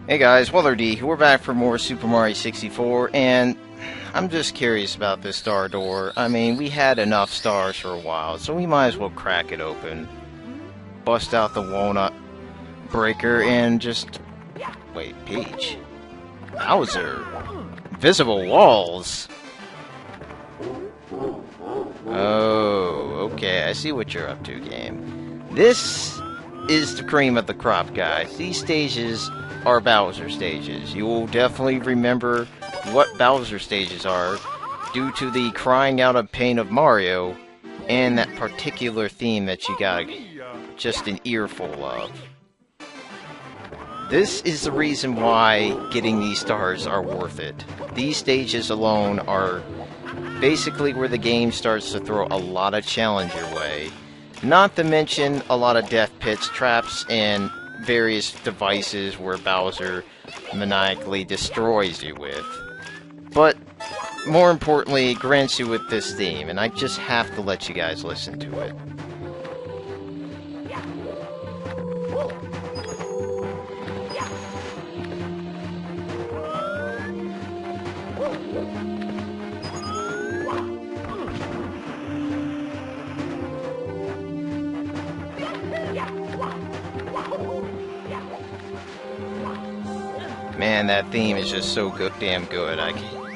Hey guys, Waddler-D. We're back for more Super Mario 64, and I'm just curious about this star door. I mean, we had enough stars for a while, so we might as well crack it open. Bust out the walnut breaker and just... Wait, Peach? Bowser? Visible walls? Oh, okay, I see what you're up to, game. This is the cream of the crop, guys. These stages are Bowser stages. You will definitely remember what Bowser stages are due to the crying out of pain of Mario and that particular theme that you got just an earful of. This is the reason why getting these stars are worth it. These stages alone are basically where the game starts to throw a lot of challenge your way. Not to mention a lot of death pits, traps, and various devices where Bowser maniacally destroys you with. But more importantly, it grants you with this theme, and I just have to let you guys listen to it. Man, that theme is just so damn good.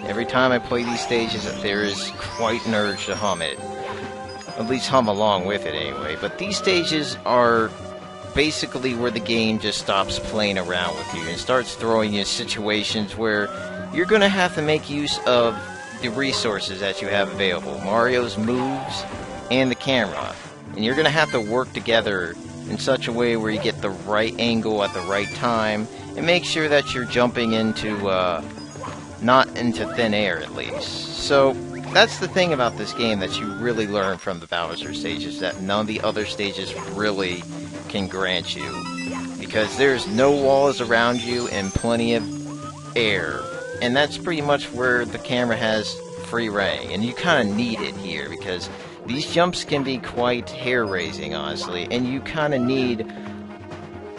Every time I play these stages, there is quite an urge to hum it. At least hum along with it anyway. But these stages are basically where the game just stops playing around with you and starts throwing you situations where you're going to have to make use of the resources that you have available. Mario's moves and the camera. And you're going to have to work together in such a way where you get the right angle at the right time and make sure that you're jumping into, not into thin air at least. So, that's the thing about this game that you really learn from the Bowser stages, that none of the other stages really can grant you. Because there's no walls around you and plenty of air. And that's pretty much where the camera has free reign. And you kind of need it here, because these jumps can be quite hair-raising, honestly. And you kind of need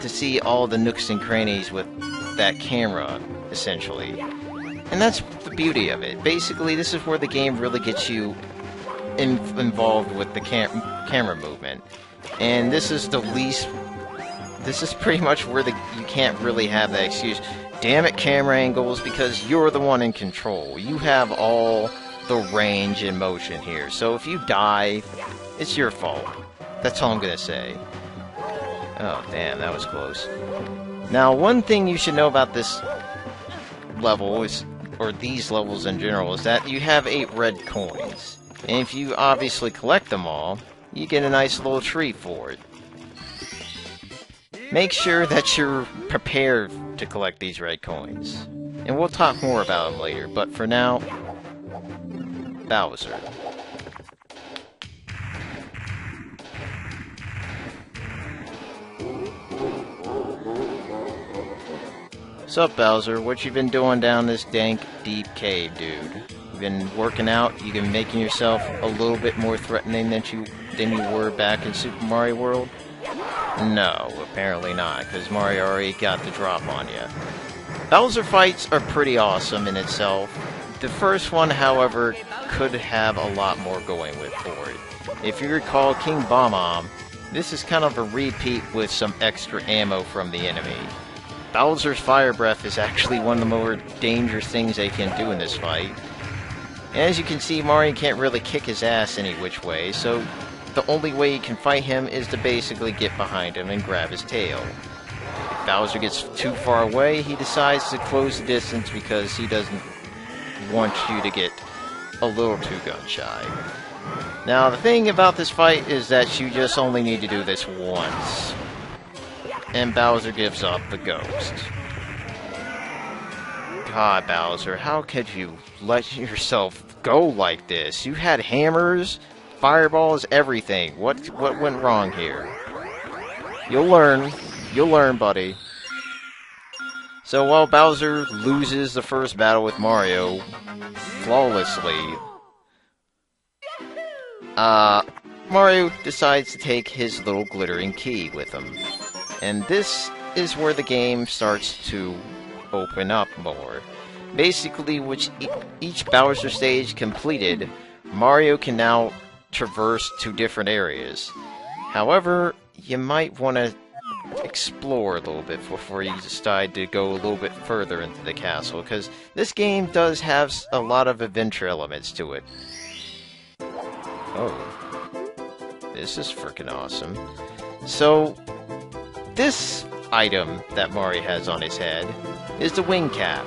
to see all the nooks and crannies with that camera, essentially. And that's the beauty of it. Basically, this is where the game really gets you involved with the camera movement. And this is the least... This is pretty much where you can't really have that excuse. Damn it, camera angles, because you're the one in control. You have all the range and motion here. So if you die, it's your fault. That's all I'm gonna say. Oh, damn, that was close. Now, one thing you should know about this level is, or these levels in general, is that you have 8 red coins. And if you obviously collect them all, you get a nice little treat for it. Make sure that you're prepared to collect these red coins. And we'll talk more about them later, but for now, Bowser. Sup, Bowser? What you been doing down this dank, deep cave, dude? You been working out? You been making yourself a little bit more threatening than you were back in Super Mario World? No, apparently not, because Mario already got the drop on you. Bowser fights are pretty awesome in itself. The first one, however, could have a lot more going for it. If you recall King Bomb, this is kind of a repeat with some extra ammo from the enemy. Bowser's Fire Breath is actually one of the more dangerous things they can do in this fight. And as you can see, Mario can't really kick his ass any which way, so the only way you can fight him is to basically get behind him and grab his tail. If Bowser gets too far away, he decides to close the distance because he doesn't want you to get a little too gun-shy. Now, the thing about this fight is that you just only need to do this once. And Bowser gives up the ghost. God, Bowser, how could you let yourself go like this? You had hammers, fireballs, everything. What went wrong here? You'll learn. You'll learn, buddy. So while Bowser loses the first battle with Mario flawlessly, Mario decides to take his little glittering key with him. And this is where the game starts to open up more. Basically, each Bowser stage completed, Mario can now traverse to different areas. However, you might want to explore a little bit before you decide to go a little bit further into the castle, because this game does have a lot of adventure elements to it. Oh, this is freaking awesome. So, this item that Mario has on his head is the wing cap.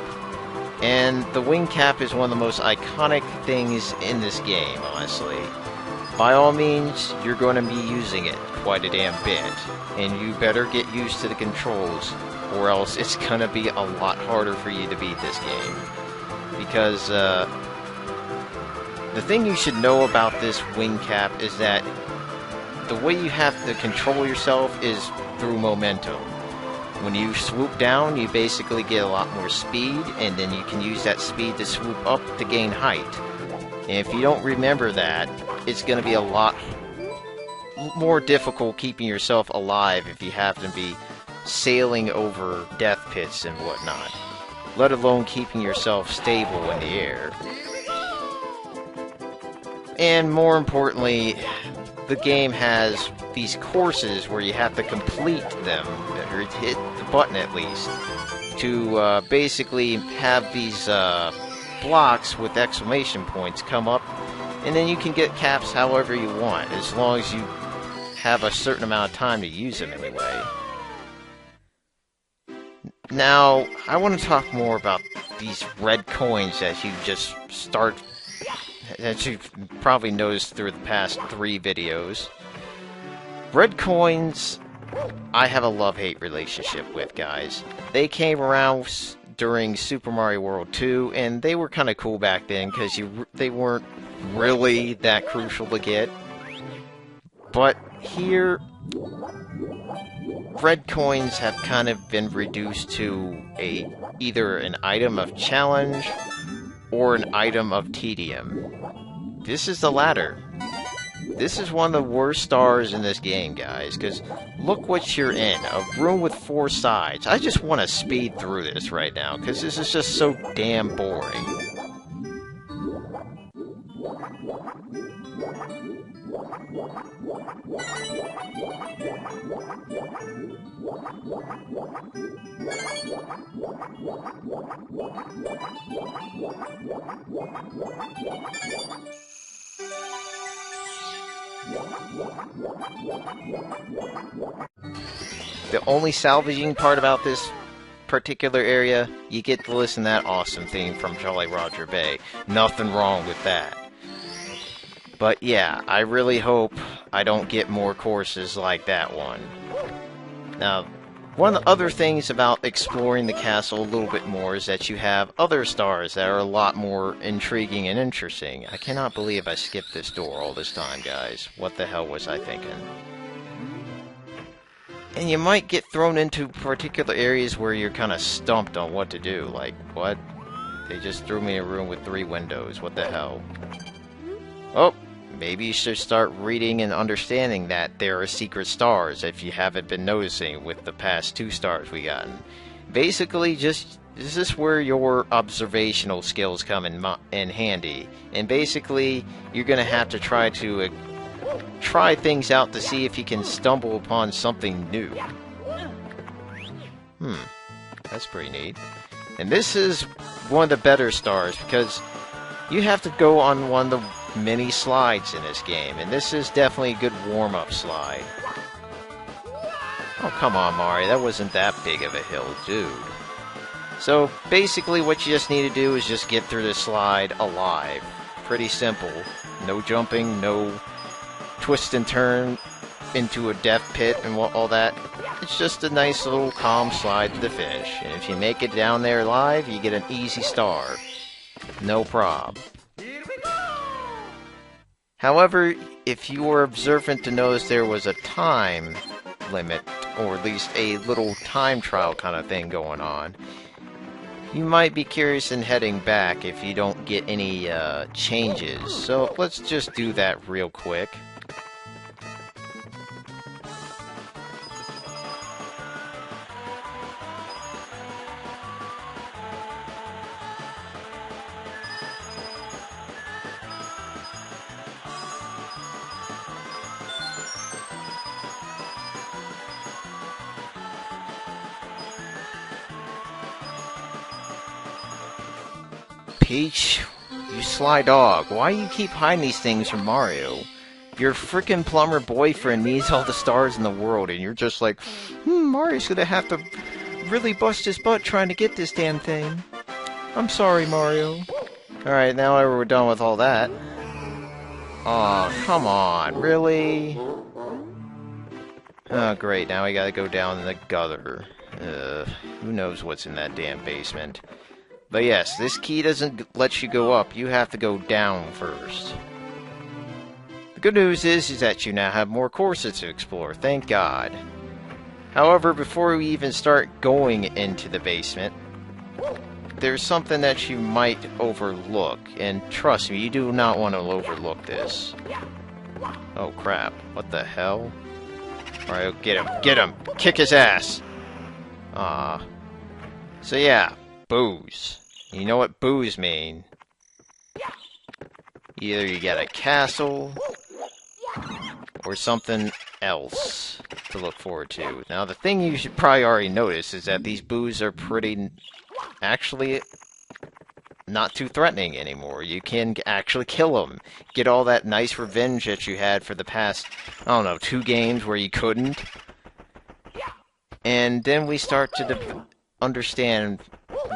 And the wing cap is one of the most iconic things in this game, honestly. By all means, you're going to be using it quite a damn bit, and you better get used to the controls, or else it's going to be a lot harder for you to beat this game. Because, the thing you should know about this wing cap is that the way you have to control yourself is through momentum. When you swoop down, you basically get a lot more speed, and then you can use that speed to swoop up to gain height. And if you don't remember that, it's going to be a lot more difficult keeping yourself alive if you happen to be sailing over death pits and whatnot, let alone keeping yourself stable in the air. And more importantly, the game has these courses where you have to complete them, or hit the button at least, to basically have these blocks with exclamation points come up, and then you can get caps however you want, as long as you have a certain amount of time to use them anyway. Now, I want to talk more about these red coins that you just start, that you've probably noticed through the past 3 videos. Red coins, I have a love-hate relationship with, guys. They came around during Super Mario World 2, and they were kind of cool back then, because they weren't really that crucial to get. But here, red coins have kind of been reduced to either an item of challenge or an item of tedium. This is the latter. This is one of the worst stars in this game, guys, because look what you're in. A room with 4 sides. I just want to speed through this right now, because this is just so damn boring. The only salvaging part about this particular area, you get to listen to that awesome theme from Jolly Roger Bay. Nothing wrong with that. But yeah, I really hope I don't get more courses like that one. Now, one of the other things about exploring the castle a little bit more is that you have other stars that are a lot more intriguing and interesting. I cannot believe I skipped this door all this time, guys. What the hell was I thinking? And you might get thrown into particular areas where you're kind of stumped on what to do. Like, what? They just threw me in a room with 3 windows. What the hell? Oh, maybe you should start reading and understanding that there are secret stars if you haven't been noticing with the past 2 stars we gotten. Basically, this is where your observational skills come in handy. And basically, you're going to have to try things out to see if you can stumble upon something new. That's pretty neat. And this is one of the better stars, because you have to go on one of the many slides in this game, and this is definitely a good warm-up slide. Oh, come on, Mario, that wasn't that big of a hill, dude. So, basically what you just need to do is just get through this slide alive. Pretty simple. No jumping, no twist and turn into a death pit and all that. It's just a nice little calm slide to the finish. And if you make it down there alive, you get an easy star. No prob. However, if you were observant to notice there was a time limit, or at least a little time trial kind of thing going on, you might be curious in heading back if you don't get any changes. So let's just do that real quick. Peach, you sly dog. Why you keep hiding these things from Mario? Your frickin' plumber boyfriend needs all the stars in the world, and you're just like, Mario's gonna have to really bust his butt trying to get this damn thing. I'm sorry, Mario. Alright, now that we're done with all that. Aw, come on, really? Oh, great, now we gotta go down in the gutter. Who knows what's in that damn basement. But yes, this key doesn't let you go up, you have to go down first. The good news is that you now have more courses to explore, thank God. However, before we even start going into the basement, there's something that you might overlook, and trust me, you do not want to overlook this. Oh crap, what the hell? Alright, get him, kick his ass! So yeah, booze. You know what booze mean. Either you get a castle, or something else to look forward to. Now, the thing you should probably already notice is that these boos are pretty, actually, not too threatening anymore. You can actually kill them. Get all that nice revenge that you had for the past, I don't know, 2 games where you couldn't. And then we start to understand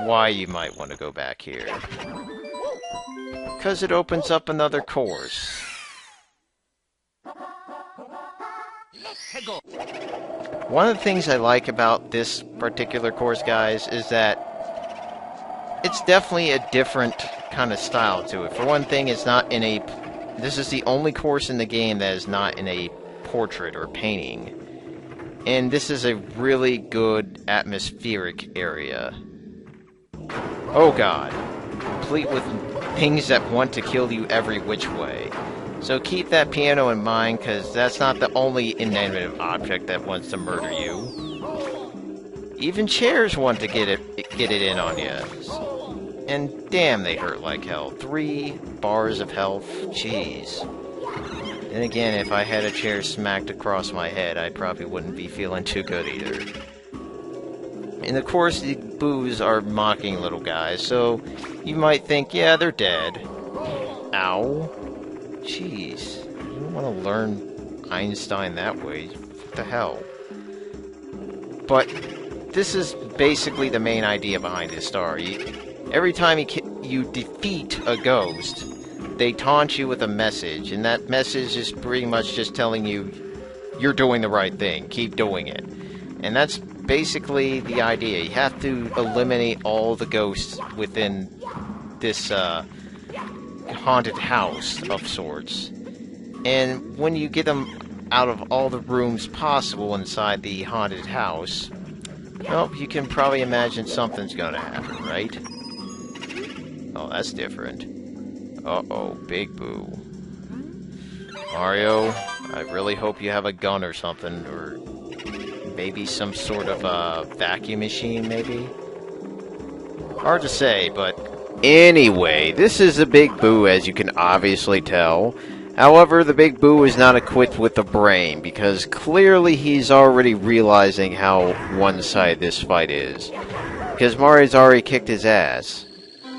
why you might want to go back here. Because it opens up another course. One of the things I like about this particular course, guys, is that it's definitely a different kind of style to it. For one thing, it's not in a... This is the only course in the game that is not in a portrait or painting. And this is a really good atmospheric area. Oh god. Complete with things that want to kill you every which way. So keep that piano in mind, because that's not the only inanimate object that wants to murder you. Even chairs want to get it in on you. And damn, they hurt like hell. 3 bars of health, jeez. And again, if I had a chair smacked across my head, I probably wouldn't be feeling too good either. And of course, the boos are mocking little guys, so you might think, yeah, they're dead. Ow. Jeez. You don't want to learn Einstein that way. What the hell? But this is basically the main idea behind this star. Every time you defeat a ghost, they taunt you with a message, and that message is pretty much just telling you you're doing the right thing. Keep doing it. And that's basically the idea. You have to eliminate all the ghosts within this haunted house of sorts. And when you get them out of all the rooms possible inside the haunted house, well, you can probably imagine something's gonna happen, right? Oh, that's different. Uh-oh, big boo. Mario, I really hope you have a gun or something, or maybe some sort of vacuum machine, maybe? Hard to say, but anyway, this is a big boo, as you can obviously tell. However, the big boo is not equipped with a brain, because clearly he's already realizing how one-sided this fight is. Because Mario's already kicked his ass.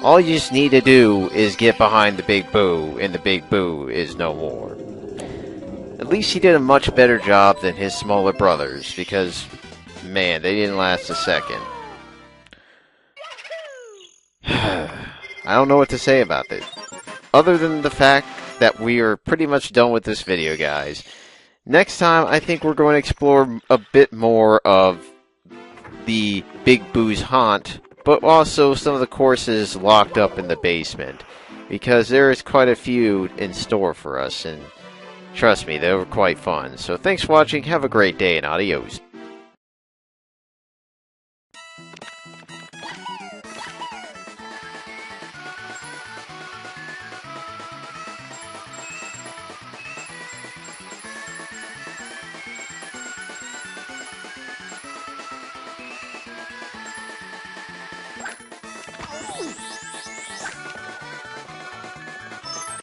All you just need to do is get behind the big boo, and the big boo is no more. At least he did a much better job than his smaller brothers, because, man, they didn't last a second. I don't know what to say about this. Other than the fact that we are pretty much done with this video, guys. Next time, I think we're going to explore a bit more of the Big Boo's haunt, but also some of the courses locked up in the basement, because there is quite a few in store for us, and trust me, they were quite fun. So thanks for watching, have a great day, and adios.